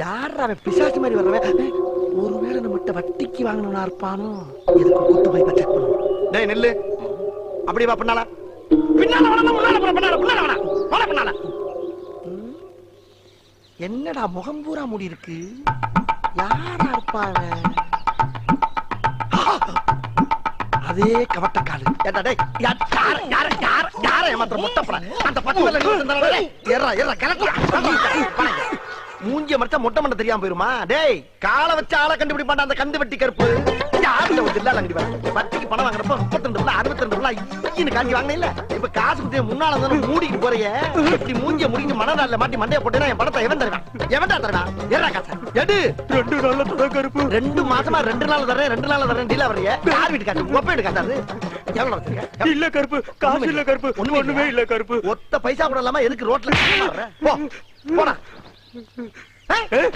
யார் அவன் பிசாசு மாதிரி வர்றவன்? ஒருவேளை நம்மகிட்ட வட்டிக்கு வாங்கணும்னா இருப்பானோ? எதுக்கு கூட்டு போய் செக் பண்ணுவோம். டேய் நெல்லு, அப்படி வா. பின்னால பின்னால வா, முன்னால போற. பின்னால பின்னால வா, போற பின்னால. என்னடா முகம் பூரா மூடி இருக்கு? யாரா இருப்பாங்க? அதே கவட்டக்காலு. ஏடா டேய், யார ஏமாத்துற மொட்டப்பற? அந்த பக்கத்துல நின்னுடா. ஏறா ஏறா கலக்கு. மூஞ்சிய மறைச்சா மொட்டை மண்டை தெரியாம போயிருமா? டேய், காலை வச்ச ஆளை கண்டுபிடிப்பாண்டா அந்த கந்து வெட்டி கருப்பு. யாருல ஒரு இல்ல அங்கடி வர. வட்டிக்கு பணம் வாங்குறப்ப 32 62 காஞ்சி வாங்கின இல்ல. இப்ப காசு குத்திய முன்னால வந்து மூடிட்டு போறியே. இப்படி மூஞ்சிய முடிஞ்சு மணநாள்ல மாட்டி மண்டைய போட்டேனா என் பணத்தை எவன் தருவான்? எவன்டா தருவான்? ஏறா காசு எடு. 2 நாள்ல தர கருப்பு. 2 மாசமா 2 நாள்ல தரேன் 2 நாள்ல தரேன் டீல வரைய. யார் வீட்டு காசு? ஒப்ப வீட்டு காசு. எவ்வளவு வச்சிருக்க? இல்ல கருப்பு, காசு இல்ல கருப்பு. ஒண்ணுமே இல்ல கருப்பு. ஒத்த பைசா கூட இல்லாம எதுக்கு ரோட்ல வர்ற? போ போடா.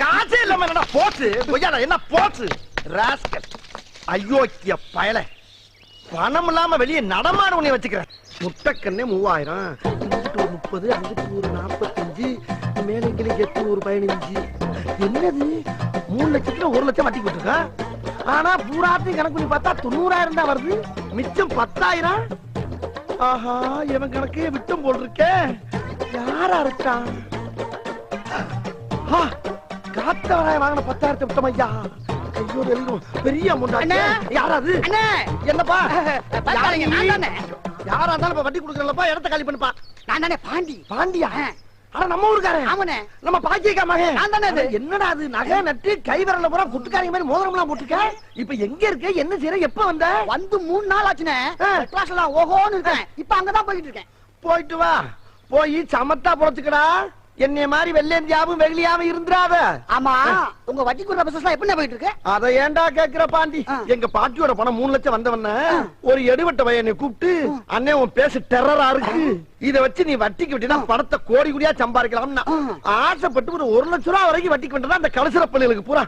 காசே இல்லாம என்னடா போச்சு? பொய்யாடா என்ன போச்சு? ராஸ்கல் அயோக்கிய பயல. பணம் இல்லாம வெளியே நடமாட உன்னை வச்சுக்கிறேன். முட்டைக்கண்ணே 3000, இங்கிட்டு ஒரு 30, அங்கிட்டு ஒரு 45, மேலே கிளி கெட்டு ஒரு 15. என்னது 3 லட்சத்துல 1 லட்சம் வட்டி போட்டுருக்கா? ஆனா பூராத்தையும் கணக்கு பண்ணி பார்த்தா 90,000 தான் வருது. மிச்சம் 10,000. ஆஹா, இவன் கணக்கே விட்டும் போல் இருக்கே. யாரா இருக்கான்? காத்தவராய வாங்கின 10,000 விட்டோம் ஐயா. ஐயோ பெரிய அமௌண்ட். யாராது? என்னப்பா? யாரா இருந்தாலும் வட்டி கொடுக்கறப்பா, இடத்த காலி பண்ணுப்பா. நான் தானே பாண்டி. பாண்டியா? ஆனா நம்ம ஊருக்காரன். ஆமாண்ணே, நம்ம பாக்கியக்கா மகன். நான் தானே. என்னடா அது நகை நட்டு கை விரல்ல பூரா குட்டுக்காரங்க மாதிரி மோதிரம் எல்லாம் போட்டுக்க. இப்ப எங்க இருக்க? என்ன செய்யற? எப்ப வந்த? வந்து 3 நாள் ஆச்சுனே. கிளாஸ்ல ஓஹோன்னு இருக்கேன். இப்ப அங்கதான் போயிட்டு இருக்கேன். போயிட்டு வா. போய் சமத்தா பொழைச்சுக்கடா. என்னைய மாதிரி வெள்ளேந்தியாவும் வெள்ளியாவும் இருந்துராத. ஆமா, உங்க வட்டி குடுற பிசினஸ் எப்படி போயிட்டு இருக்கு? அத ஏன்டா கேக்குற பாண்டி? எங்க பாட்டியோட பணம் 3 லட்சம் வந்தவன ஒரு எடுவட்ட பையனை கூப்பிட்டு, அண்ணே உன் பேச டெரரா இருக்கு, இத வச்சு நீ வட்டிக்கு விட்டா பணத்தை கோடி கோடியா சம்பாதிக்கலாம்னா ஆசைப்பட்டு ஒரு 1 லட்சம் ரூபாய் வரைக்கும் வட்டிக்கு விட்டா அந்த கலசர பள்ளிகளுக்கு பூரா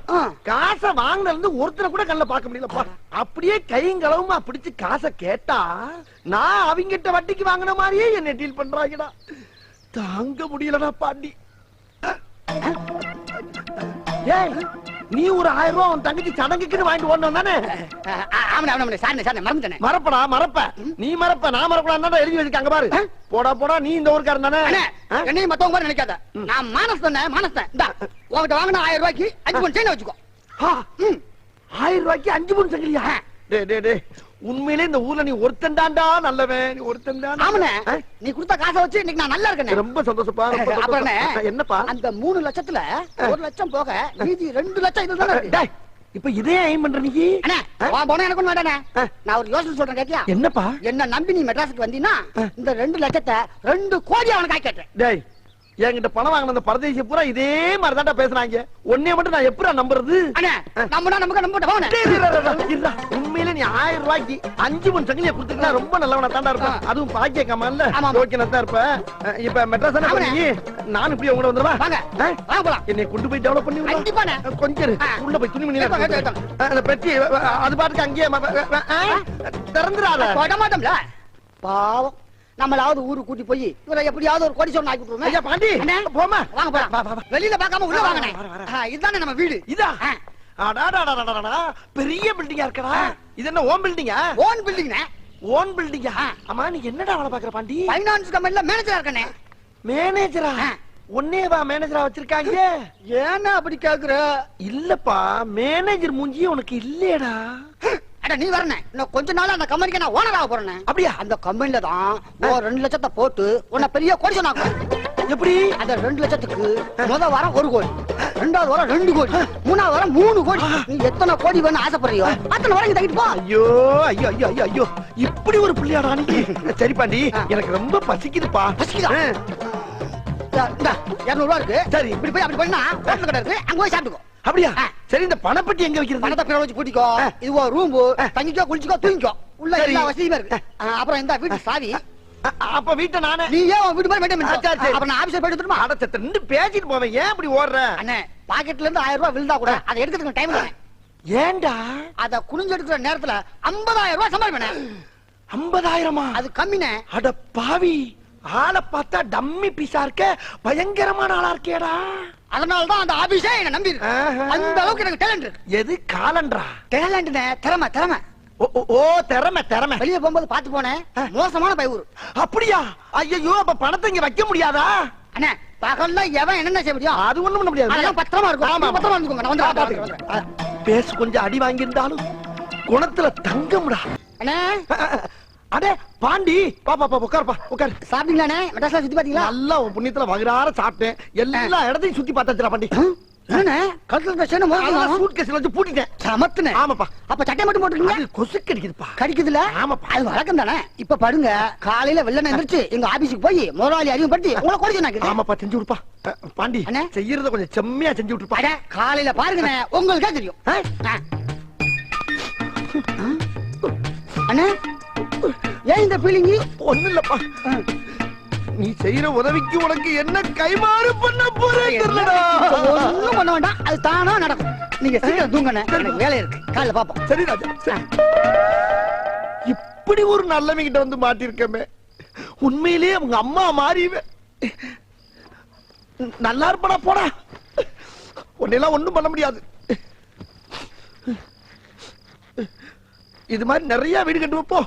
காசை வாங்கினதுல இருந்து ஒருத்தரை கூட கண்ணுல பார்க்க முடியலப்பா. அப்படியே கைங்களவுமா பிடிச்சு காசை கேட்டா நான் அவங்கிட்ட வட்டிக்கு வாங்கின மாதிரியே என்ன டீல் பண்றாங்கடா. தாங்க முடியலடா பாண்டி. ஏய், நீ ஒரு 1000 ரூபாய் உன் தங்கச்சி சடங்குக்கு வாங்கிட்டு ஓடணும் தானே? மறப்படா மறப்ப. நீ மறப்ப, நான் மறப்படா எழுதி வச்சுக்க. பாரு, போடா போடா, நீ இந்த ஊருக்காரன் தானே. என்னையும் மத்தவங்க மாதிரி நினைக்காத. நான் மானஸ் தானே, மானஸ் தான். உங்ககிட்ட வாங்கின 1000 ரூபாய்க்கு 5 பவுன் செயின் வச்சுக்கோ. 1000 ரூபாய்க்கு 5 பவுன் சங்கிலியா? டே டே டே, உண்மையிலே இந்த ஊர்ல நீ ஒருத்தன் தான்டா நல்லவன். நீ ஒருத்தன் தான். ஆமாண்ணே, நீ கொடுத்த காசை வச்சு இன்னைக்கு நான் நல்லா இருக்கேன். ரொம்ப சந்தோஷப்பா. அப்புறம் என்னப்பா, அந்த 3 லட்சத்துல 1 லட்சம் போக மீதி 2 லட்சம் இதுதானே இருக்கு. இப்ப இதே ஐம் பண்ற நீ? அண்ணே, வா போனா எனக்கு ஒண்ணு வேண்டானே. நான் ஒரு யோசனை சொல்றேன், கேட்டியா? என்னப்பா? என்ன நம்பி நீ மெட்ராஸுக்கு வந்தீனா இந்த 2 லட்சத்தை 2 கோடி அவனுக்கு ஆக்கிட்டேன். டேய், என்கிட்ட பணம் வாங்கின அந்த பரதேசி பூரா இதே மாதிரி தான்டா பேசுறாங்க. ஒன்னே மட்டும் நான் எப்படி நம்புறது? உண்மையில நீ 1000 ரூபாய்க்கு 5 பவுன் சங்கிலியை கொடுத்துருந்தா ரொம்ப நல்லவனா தாண்டா இருப்பேன். அதுவும் பாக்கிய கமால்ல ஓகே தான் இருப்ப. இப்ப மெட்ராஸ் நானும் இப்படி உங்களோட வந்துருவா. என்னை கொண்டு போய் டெவலப் பண்ணி கொஞ்சம் உள்ள போய் துணி மணி அந்த பெட்டி அது பாட்டுக்கு அங்கேயே திறந்துடாத. பாவம், நம்மளாவது ஊருக்கு கூட்டி போய் இவரை எப்படியாவது ஒரு கோடி சொன்ன ஆக்கி விட்டுருவோம். ஐயா பாண்டி, போமா வாங்க போலாம். வெளியில பார்க்காம உள்ள வாங்கனே. இதுதானே நம்ம வீடு. இதா? அடாடாடாடாடா, பெரிய பில்டிங்கா இருக்கடா. இது என்ன ஓன் பில்டிங்கா? ஓன் பில்டிங்னே. ஓன் பில்டிங்கா? ஆமா, நீ என்னடா வேலை பாக்குற பாண்டி? ஃபைனான்ஸ் கம்பெனில மேனேஜரா இருக்கனே. மேனேஜரா? ஒன்னேவா மேனேஜரா வச்சிருக்காங்க? ஏன்னா அப்படி கேக்குற? இல்லப்பா, மேனேஜர் மூஞ்சி உனக்கு இல்லையடா. அட நீ வரனே, இன்னும் கொஞ்ச நாள் அந்த கம்பெனிக்கு நான் ஓனர் ஆக போறேன். அப்படியா? அந்த கம்பெனில தான் 2 லட்சத்தை போட்டு உன்னை பெரிய கோடி ஆக்குறேன். எப்படி? அந்த 2 லட்சத்துக்கு முதல் வாரம் 1 கோடி, 2வது வாரம் 2 கோடி, 3வது வாரம் 3 கோடி. நீ எத்தனை கோடி வேணும் ஆசைப்படுறியோ அத்தனை வரைக்கும் தங்கிட்டு போ. ஐயோ ஐயோ ஐயோ ஐயோ ஐயோ, இப்படி ஒரு பிள்ளையாடா நீ. சரி பாண்டி, எனக்கு ரொம்ப பசிக்குதுப்பா. பசிக்குதா? 200 ரூபா இருக்கு. சரி, இப்படி போய் அப்படி போனா ஹோட்டல் கடை இருக்கு, அங்க போய் சாப்பிட்டுக்கோ. அப்படியா? சரி, இந்த பணப்பட்டி எங்க வைக்கிறது? பணத்தை பின்னாடி வச்சு பூட்டிக்கோ. இது ஒரு ரூம், தங்கிக்கோ, குளிச்சுக்கோ, தூங்கிக்கோ. உள்ள எல்லா வசதியுமே இருக்கு. அப்புறம் இந்த வீட்டு சாவி. அப்ப வீட்டை நானே. நீ ஏன் வீட்டு மாதிரி மெயின்டைன் பண்ணு. அப்ப நான் ஆபீஸ்ல போயிட்டு வந்துருமா? அட சத்த நின்னு பேசிட்டு போவேன். ஏன் இப்படி ஓடுற? அண்ணே, பாக்கெட்ல இருந்து 1000 ரூபாய் விழுந்தா கூட அதை எடுக்கிறதுக்கு டைம் இல்ல. ஏன்டா? அத குனிஞ்சு எடுக்கிற நேரத்துல 50,000 ரூபாய் சம்பாதிப்பேன். 50,000மா? அது கம்மினே. அட பாவி, ஆளை பார்த்தா டம்மி பீஸா இருக்க, பயங்கரமான ஆளா இருக்கேடா. அதனாலதான் அந்த ஆபீஸே என்ன நம்பி இருக்கு. ஆஹா. அந்த அளவுக்கு எனக்கு டேலண்ட் இருக்கு. எது காலண்டரா? டேலண்ட்னே திறமை திறமை. ஓ திறமை திறமை. வெளியே போகும்போது பாத்து போனேன், மோசமான பையூர். அப்படியா? ஐயோ, அப்ப பணத்தை இங்க வைக்க முடியாதா? அண்ணே பகல்ல எவன் என்ன செய்ய முடியும்? அது ஒண்ணும் பண்ண முடியாது. அதெல்லாம் பத்திரமா இருக்கும். ஆமா, பத்திரமா இருந்துக்கோங்க. நான் வந்து பாத்துக்கிறேன். பேசு கொஞ்சம் அடி வாங்கியிருந்தாலும் குணத்துல தங்கம்டா. அண்ணே அடே பாண்டி, பாப்பா பாப்பா உட்காருப்பா உட்காரு. சாப்பிட்டீங்களாண்ணே? மெட்ராஸ்ல சுத்தி பாத்தீங்களா? நல்லா உன் புண்ணியத்துல வகுறார சாப்பிட்டேன். எல்லா இடத்தையும் சுத்தி பார்த்தாச்சுடா பாண்டி. என்னண்ணே கழுத்துல சென்ன மோசம் சூட்கேஸ்ல வச்சு பூட்டிட்டேன். சமத்துனே. ஆமாப்பா. அப்ப சட்டை மட்டும் போட்டுருக்கீங்க? அது கொசு கடிக்குதுப்பா. கடிக்குதுல? ஆமாப்பா. அது வழக்கம் தானே. இப்ப படுங்க, காலையில வெள்ளன எந்திரிச்சு எங்க ஆபீஸுக்கு போய் முதலாளி அறிமுகப்படுத்தி உங்களை கூட சொன்னாங்க. ஆமாப்பா, செஞ்சு விடுப்பா. பாண்டி அண்ணே. செய்யறத கொஞ்சம் செம்மையா செஞ்சு விட்டுருப்பா. அட காலையில பாருங்கண்ணே, உங்களுக்கே தெரியும். அண்ணே ஏன் இந்த ஃபீலிங்? ஒண்ணு இல்லப்பா, நீ செய்யற உதவிக்கு உனக்கு என்ன கைமாறு பண்ண போறேன் தெரியலடா. ஒண்ணும் பண்ண வேண்டாம், அது தானா நடக்கும். நீங்க சீக்கிரம் தூங்கண்ணே, எனக்கு வேலை இருக்கு. காலையில பாப்போம். சரி ராஜா, சரி. இப்படி ஒரு நல்லவங்க கிட்ட வந்து மாட்டிருக்கமே, உண்மையிலேயே அவங்க அம்மா மாறிவே. நல்லா இருப்படா, போடா. உன்னையெல்லாம் ஒண்ணும் பண்ண முடியாது. இது மாதிரி நிறைய வீடு கட்டுவோம் போ.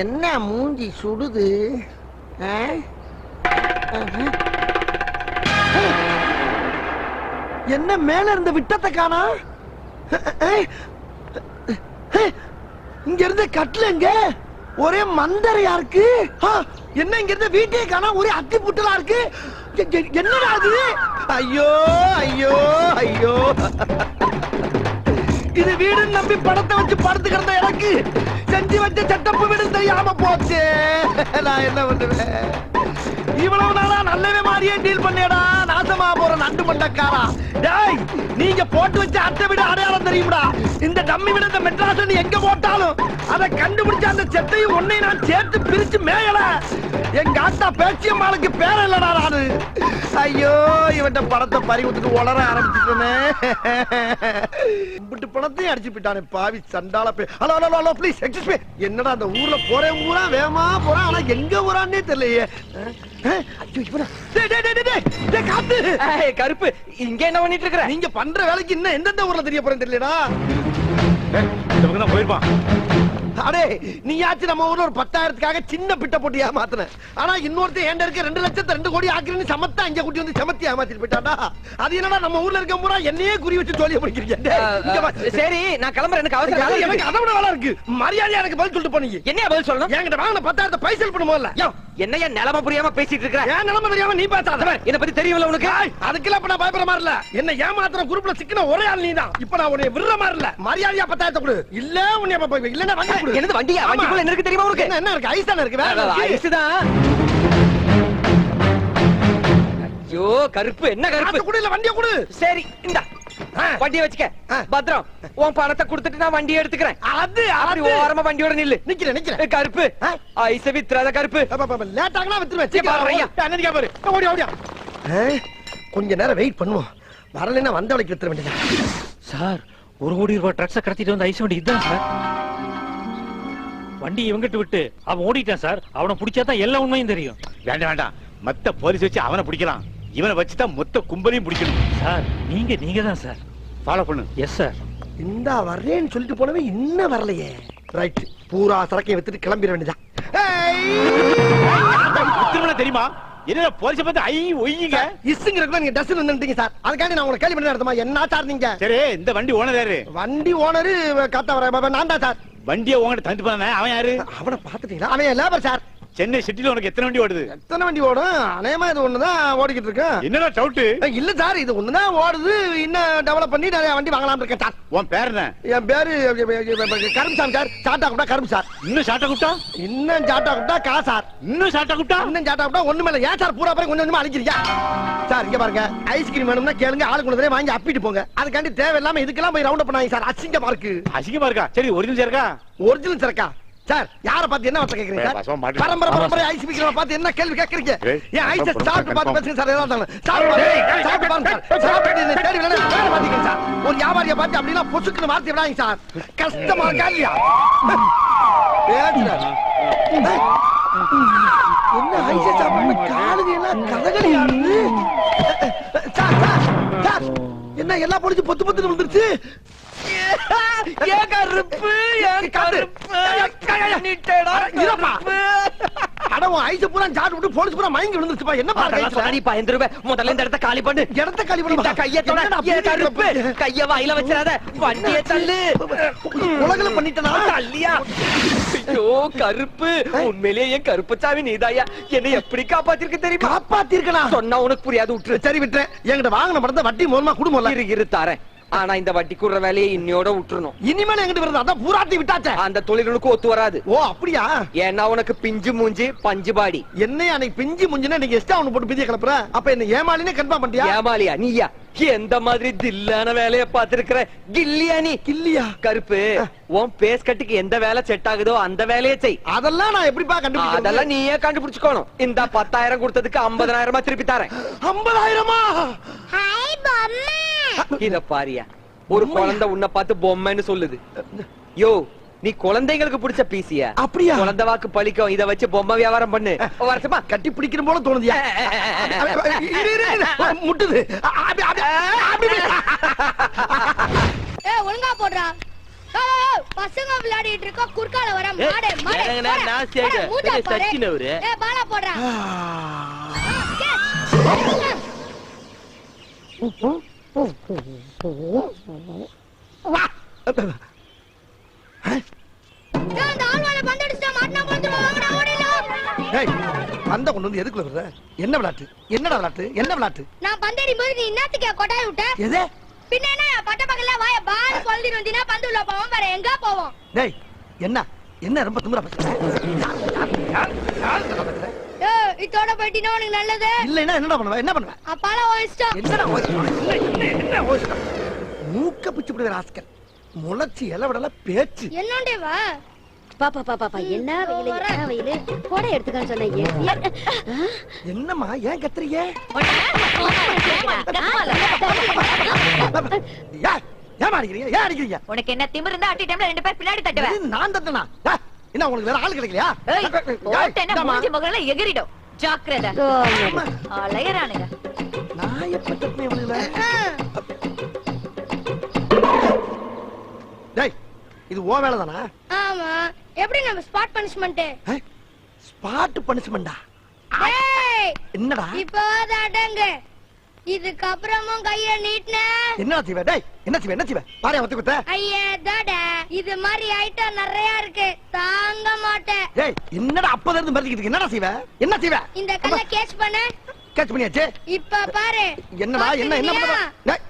என்ன மூஞ்சி சுடுது? என்ன மேல இருந்த விட்டத்தை காணா? இங்க இருந்த கட்டலங்க ஒரே மந்தரையா இருக்கு. என்ன இங்க இருந்த வீட்டையே காணா, ஒரே அத்தி புட்டலா இருக்கு. என்னடா அது? ஐயோ ஐயோ ஐயோ, இது வீடுன்னு நம்பி படத்தை வச்சு படுத்து கிடந்த எனக்கு செஞ்சு வச்ச செட்டப்பு வீடு தெரியாம போச்சு. நான் என்ன பண்ணுவேன்? இவ்வளவு நாளா நல்லவே மாதிரியே டீல் பண்ணியடா, நாசமா போற நண்டு மண்டக்காரா. டேய், நீங்க போட்டு வச்ச அட்டை விட அடையாளம் தெரியும்டா. இந்த டம்மி விட இந்த மெட்ராஸ் எங்க போட்டாலும் அதை கண்டுபிடிச்ச அந்த செட்டையும் ஒன்னை நான் சேர்த்து பிரிச்சு மேயல. எங்க ஆத்தா பேச்சியம்மாளுக்கு பேர இல்லடா நானு. ஐயோ, இவன்ட படத்தை பறி விட்டுட்டு உளர ஆரம்பிச்சுட்டேனே. இப்படி பணத்தையும் அடிச்சு போயிட்டானே பாவி சண்டால. Hello hello hello please excuse me. என்னடா அந்த ஊர்ல போறேன் ஊரா வேகமா போறான், ஆனா எங்க ஊரான்னே தெரியலையே. ஐயோ இவனா. டேய் டேய் டேய் டேய் டேய் காத்து. கருப்பு, இங்க என்ன பண்ணிட்டு இருக்கற? நீங்க பண்ற வேலைக்கு இன்னும் எந்தெந்த ஊர்ல தெரிய போறேன்னு தெரியலடா. இந்த பக்கம் தான் போயிருப்பான். அடே, நீயாச்சும் நம்ம ஊர்ல ஒரு 10,000க்காக சின்ன பிட்ட போட்டு ஏமாத்துன. ஆனா இன்னொருத்தன் ஏண்ட இருக்க 2,02 கோடி ஆக்கிரன்னு சமத்தா இங்க கூட்டி வந்து சமத்தி ஏமாத்திட்டு போயிட்டாடா. அது என்னடா நம்ம ஊர்ல இருக்க பூரா என்னையே குறி வச்சு ஜோலியா படிக்கிறீங்க. சரி, நான் கிளம்புறேன். எனக்கு அவசரம். எனக்கு அதை விட வேலை இருக்கு. மரியாதையா எனக்கு பதில் சொல்லிட்டு போனீங்க. என்ன பதில் சொல்லணும்? என்கிட்ட வாங்கின 10,000 பைசல் பண்ண முதல்ல. என்னையா நிலைமை புரியாம பேசிட்டு இருக்க? ஏன் நிலைமை தெரியாம நீ பேசாத. இத பத்தி தெரியும்ல உனக்கு? அதுக்கெல்லாம் இப்ப நான் பயப்படுற மாதிரி இல்ல. என்ன ஏமாத்துற குரூப்ல சிக்கின ஒரே ஆள் நீதான். இப்ப நான் உன்னை விடுற மாதிரி இல்ல. மரியாதையா 10,000 கொடு. இல்ல உன்னை இல்லன்னா வண்டி கொடு. என்னது வண்டியா? வண்டிக்குள்ள என்ன இருக்கு தெரியுமா உனக்கு? என்ன இருக்கு? ஐஸ் தானே இருக்கு. வேற ஐஸ் தான். ஐயோ கருப்பு, என்ன கருப்பு? குடு இல்ல வண்டியை குடு. சரி இந்த வண்டியை வச்சுக்க. பத்ரம், உன் பணத்தை கொடுத்துட்டு நான் வண்டியை எடுத்துக்கிறேன். அது அப்படி ஓரமா வண்டியோட நில்லு. நிக்கிறேன். கருப்பு, ஐஸ வித்துறாத கருப்பு. லேட் ஆகலாம் வித்துருவேன். ஓடியா ஓடியா. கொஞ்ச நேரம் வெயிட் பண்ணுவோம். வரலைன்னா வந்த வழிக்கு வித்துற வேண்டியது. சார், 1 கோடி ரூபாய் ட்ரக்ஸை கடத்திட்டு வந்து ஐஸ் வண்டி இதுதான் சார். வண்டி இவங்கிட்ட விட்டு அவன் ஓடிட்டான் சார். அவனை பிடிச்சாதான் எல்லா உண்மையும் தெரியும். வேண்டாம் வேண்டாம், மத்த போலீஸ் வச்சு அவனை பிடிக்கலாம். இவனை வச்சுதான் மொத்த கும்பலையும் பிடிக்கணும். சார், நீங்க தான் சார். ஃபாலோ பண்ணு. Yes sir. இந்த வர்றேன்னு சொல்லிட்டு போனவே இன்னும் வரலையே. ரைட், பூரா சரக்கையை வித்துட்டு கிளம்பிட வேண்டியதான். தெரியுமா? என்ன போலீஸ் பார்த்து ஐ ஒய்யுங்க இஸ்ங்கிறதுக்கு நீங்க டஸ்ட் வந்துட்டீங்க சார். அதுக்காண்டி நான் உங்களை கேள்வி பண்ணி நடத்துமா? என்ன சார் நீங்க? சரி, இந்த வண்டி ஓனர் யாரு? வண்டி ஓனரு காத்தா நான் தான் சார். வண்டியை உங்ககிட்ட தந்து போன அவன் யாரு? அவனை பாத்துட்டீங்களா? அவன் லேபர் சார். சென்னை சிட்டில உனக்கு எத்தனை வண்டி ஓடுது? எத்தனை வண்டி ஓடும்? அநேகமா இது ஒண்ணுதான் ஓடிக்கிட்டு இருக்கு. என்னடா டவுட்? இல்ல சார், இது ஒண்ணுதான் ஓடுது. இன்னும் டெவலப் பண்ணி நிறைய வண்டி வாங்கலாம் இருக்கேன் சார். உன் பேர் என்ன? என் பேரு கரும்சாமி சார். சாட்டா கூப்பிட்டா கரும் சார். இன்னும் சாட்டா கூப்பிட்டா? இன்னும் சாட்டா கூப்பிட்டா கா சார். இன்னும் சாட்டா கூப்பிட்டா? இன்னும் சாட்டா கூப்பிட்டா ஒண்ணுமே இல்ல. ஏன் சார் பூரா பேர் கொஞ்சம் கொஞ்சமா அழிக்கிறீங்க சார்? இங்க பாருங்க, ஐஸ்கிரீம் வேணும்னா கேளுங்க, ஆளுக்கு ஒன்று வாங்கி அப்பிட்டு போங்க. அதுக்காண்டி தேவையில்லாம இதுக்கெல்லாம் போய் ரவுண்ட் பண்ணாங்க சார். அசிங்கமா இருக்கு. அசிங்கமா இருக்கா? சரி, ஒரிஜினல் இருக்கா? ஒரிஜினல் சரக்கா? சார் யார பார்த்து என்ன வார்த்தை கேக்குறீங்க பசங்க சார்? மாட்டு- பரம்பரை ஆமா, பரம்பரை சார். ஐஸ் பிக்கிறவ பார்த்து என்ன கேள்வி கேக்குறீங்க? ஏய், ஏன் ஐஸ் பரம்பரை சாப்பிட்டு பார்த்து confirm. பேசுங்க சார். ஏதாவது சாப்பிட்டு பாருங்க சார். சாப்பிட்டு என்ன தேடி வேணா வேலை பாத்தீங்க சார். ஒரு வியாபாரியை பார்த்து அப்படின்னா பொசுக்குன்னு வார்த்தை விடாதீங்க சார். கஷ்டமா இருக்கா இல்லையா? பேசுறாரு. என்ன ஐஸ் சாப்பிட்டு காலுங்க எல்லாம் கதகளி ஆடுது. சார் சார் சார் என்ன எல்லாம் பொடிச்சு பொத்து பொத்துன்னு வந்துருச்சு. ஏன் கருப்பு ஏன் கருப்பு நீட்டடா இருப்பா. கருப்பு. அட உன் ஐஸ் பூரா சாப்பிட்டு விட்டு போலீஸ் பூரா மயங்கி விழுந்துருச்சுப்பா. என்ன அதெல்லாம் பாருங்க சொன்னடி பயந்துருவே. முதல்ல இந்த இடத்த காலி பண்ணு. இடத்த காலி பண்ணு. இந்த கைய தொட. ஏன் கருப்பு கைய வாயில வச்சிராத. வண்டியை தள்ளு. உலகல பண்ணிட்டனா தள்ளியா? ஐயோ கருப்பு உண்மையிலேயே என் கருப்புச்சாமி நீதாயா. என்னை எப்படி காப்பாத்திருக்கு தெரியுமா? காப்பாத்திருக்கனா? சொன்னா உனக்கு புரியாது விட்டுரு. சரி விட்டுறேன். என்கிட்ட வாங்கின படத்தை வட்டி மூலமா குடும்பம் இரு தாரேன். ஆனா இந்த வட்டி குடுற வேலையை இன்னையோட விட்டுறணும். இனிமேல் எங்கிட்ட வருது அதான் பூராட்டி விட்டாச்சே. அந்த தொழிலுக்கு ஒத்து வராது. ஓ அப்படியா? ஏன்னா உனக்கு பிஞ்சு மூஞ்சி பஞ்சு பாடி. என்னைய அன்னைக்கு பிஞ்சு முஞ்சுனா நீங்க எஸ்டா ஒண்ணு போட்டு பிதிய கிளப்புற. அப்ப என்ன ஏமாலினே கன்ஃபார்ம் பண்ணிட்டியா? ஏமாலியா நீயா? எந்த மாதிரி தில்லான வேலைய பாத்துருக்கிற கில்லியா நீ? இல்லையா? கருப்பு உன் பேஸ் கட்டுக்கு எந்த வேலை செட் ஆகுதோ அந்த வேலையை செய். அதெல்லாம் நான் எப்படிப்பா கண்டுபிடிக்கிறது? அதெல்லாம் நீயே கண்டுபிடிச்சுக்கணும். இந்த 10,000 கொடுத்ததுக்கு 50,000 திருப்பி தரேன். 50,000-மா? ஹாய் பொம்மை. இத பாரியா, ஒரு குழந்தை உன்னை பார்த்து பொம்மைன்னு சொல்லுது. யோ நீ குழந்தைங்களுக்கு பிடிச்ச பீசியா? அப்படியா? குழந்தை வாக்கு பழிக்கும். இத வச்சு பொம்மை வியாபாரம் பண்ணு. வரட்டுமா? கட்டி பிடிக்கிற போல தோணுதியா? இரு, இரு, இரு. முட்டுது. ஏய் ஒழுங்கா போடுறா. ஏய் பசங்க விளையாடிட்டு இருக்க குறுக்கால வர மாடே மாடே. நான் சேடு. சச்சினவரு. ஏய் பாலா போடுறா. ஏய் அந்த ஆள்வால பந்தடிச்சா மாட்டனா வந்துருவா. வாங்கடா ஓடிடலாம். ஏய் பந்த கொண்டு வந்து எதுக்குள்ள வர்ற? என்ன விளையாட்டு? என்னடா விளையாட்டு? என்ன விளையாட்டு? நான் பந்தடிக்கும் போது நீ என்னத்துக்கு கொட்டாய் விட்ட? எது? பின்ன என்ன பட்ட பக்கல வாய பால் கொல்லிட்டு வந்தினா பந்து உள்ள போவோம். வேற எங்க போவோம்? டேய் என்ன என்ன ரொம்ப திமிரா பேசுற? ஏய் இதோட போய்டினா உனக்கு நல்லது. இல்லைன்னா என்னடா பண்ணுவ? என்ன பண்ணுவ? அப்பால ஓயிஸ்டா. என்னடா என்ன ஓசிட்ட? மூக்க பிச்சு விடுற ராஸ்கல். முளைச்சி இலவடல பேச்சு. என்னண்டே வா. பாப்பா என்ன வெயிலு போட எடுத்துக்கன்னு சொன்னீங்க. என்னம்மா ஏன் கத்துறீங்க? ஏன் அடிக்கிறீங்க? ஏன் அடிக்கிறீங்க? உனக்கு என்ன திமிரு இருந்தா அட்டி டைம்ல 2 பேர் பின்னாடி தட்டுவேன். இது நான் தட்டனா? என்ன உங்களுக்கு வேற ஆள் கிடைக்கலையா? ஓட்டேன்னா மூஞ்சி முகல எகிரிடும். ஜாக்கிரதை. அலையறானுங்க. நான் எப்ப தட்டினேன் இவனுங்கள? டேய் இது ஓ வேலை தானா? ஆமா. எப்படி நம்ம ஸ்பாட் பனிஷ்மென்ட்? ஸ்பாட் பனிஷ்மெண்டா? டேய் என்னடா? இப்போ அடங்க. இதுக்கு அப்புறமும் கைய நீட்ன. என்ன செய்வ? டேய் என்ன செய்வ? என்ன செய்வ? பாரு வந்து குத்த. ஐயே டாடா இது மாதிரி ஐட்டம் நிறைய இருக்கு. தாங்க மாட்டேன். டேய் என்னடா அப்பத இருந்து மறந்துக்கிட்டு இருக்க? என்னடா செய்வ? என்ன செய்வ? இந்த கல்ல கேட்ச் பண்ணு. கேட்ச் பண்ணியாச்சு. இப்ப பாரு. என்னடா என்ன என்ன பண்ணற? டேய்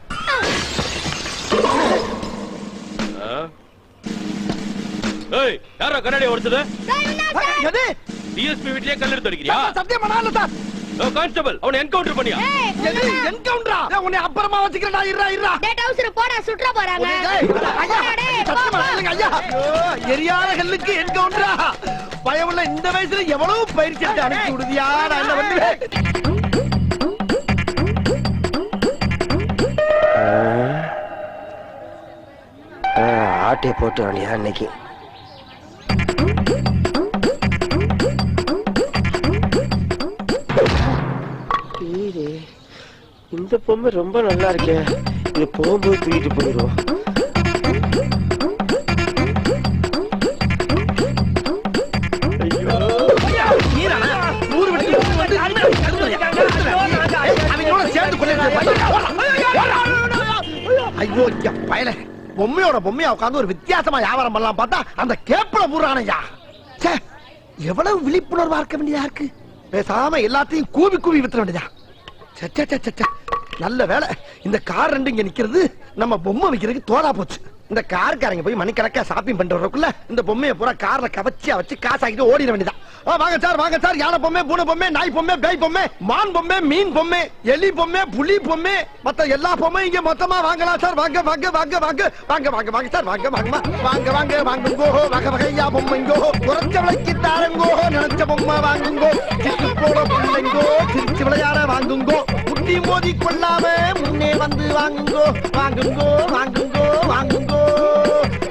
ஏய் யாரோ கண்ணாடி உடைச்சது? எது? டிஎஸ்பி வீட்லயே கல் எடுத்து அடிக்கிறியா? சத்தியம் பண்ணால சார். கான்ஸ்டபிள் அவனை என்கவுண்டர் பண்ணியா? ஏய் எது என்கவுண்டரா? உன்னை அப்புறமா வச்சுக்கிறடா. இருடா. டேட் ஹவுஸ்ல போடா சுற்ற போறாங்க. ஐயா சத்தியம் பண்ணால ஐயா. எரியாத கல்லுக்கு என்கவுண்டரா? பயமுள்ள இந்த வயசுல எவ்வளவு பயிற்சி எடுத்து அனுப்பி விடுதியா? நான் என்ன பண்ணுவேன்? ஆட்டை போட்டு வாணியா இன்னைக்கு. இந்த பொம்மை ரொம்ப நல்லா இருக்கே. இது போகும்போது தூக்கிட்டு போயிடும். ஐயோ பயல பொம்மையோட பொம்மையா உட்கார்ந்து ஒரு வித்தியாசமா வியாபாரம் பண்ணலாம் பார்த்தா அந்த கேப்பல பூரானையா. எவ்வளவு விழிப்புணர்வா இருக்க வேண்டியதா இருக்கு. பேசாம எல்லாத்தையும் கூவி கூவி வித்துற வேண்டியதா. நல்ல வேலை இந்த கார் ரெண்டு இங்க நிக்கிறது நம்ம பொம்மை வைக்கிறதுக்கு தோதா போச்சு. இந்த கார்காரங்க போய் மணிக்கணக்கா ஷாப்பிங் பண்ணிட்டு வரக்குள்ள இந்த பொம்மையை பூரா கார்ல கவச்சியா வச்சு காசாக்கிட்டு ஓடிட வேண்டியதான். வாங்க சார் யானை பொம்மை பூனை பொம்மை நாய் பொம்மை பேய் பொம்மை மான் பொம்மை மீன் பொம்மை எலி பொம்மை புலி பொம்மை மத்த எல்லா பொம்மை இங்க மொத்தமா வாங்கலாம் சார் வாங்க சார் வாங்குங்கோ வகை வகையா பொம்மைங்கோ குறைச்ச விலைக்கு தாரங்கோ நினைச்ச பொம்மை வாங்குங்கோ சிட்டு போல பிள்ளைங்கோ சிரிச்சு விளையாட வாங்குங்கோ குட்டி மோதி கொள்ளாம முன்னே வந்து வாங்குங்கோ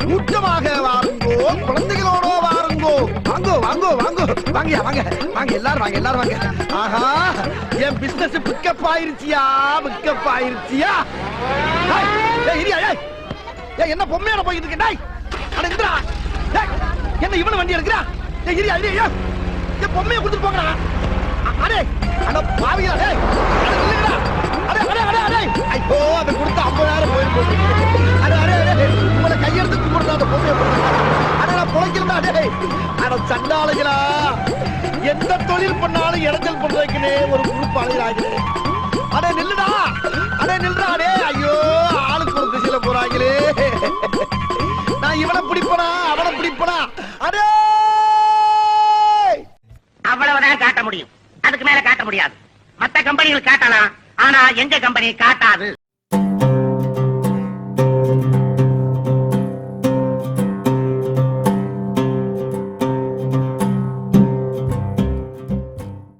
கூட்டமாக வாருங்கோ குழந்தைகளோட வாருங்கோ வாங்கயா வாங்க எல்லாரும் வாங்க ஆஹா என் பிசினஸ் பிக்கப் ஆயிருச்சியா என்ன பொம்மையோட போயிட்டு இருக்க டேய் அட இந்திரா டேய் என்ன இவன வண்டி எடுக்கறா டேய் இரியா என் பொம்மையை கொடுத்து போங்கடா அடே அட பாவியா டேய் அட இல்லடா அடே ஐயோ அத கொடுத்து 50000 போயிருக்கு அடே உங்களை கையெடுத்து கும்பிடுறா அந்த பொம்மையை அட நான் பொழைக்கிறடா டேய் அட சண்டாளங்களா எந்த தொழில் பண்ணாலும் இடத்தில் பண்றதுக்குனே ஒரு குரூப் அழைகிறாங்களே அடே நில்லுடா அடே ஐயோ ஆளுக்கு ஒரு திசையில போறாங்களே நான் இவனை பிடிப்பனா அவனை பிடிப்பனா அடே அவ்வளவுதான் காட்ட முடியும் அதுக்கு மேல காட்ட முடியாது மத்த கம்பெனிகள் காட்டலாம் ஆனா எங்க கம்பெனி காட்டாது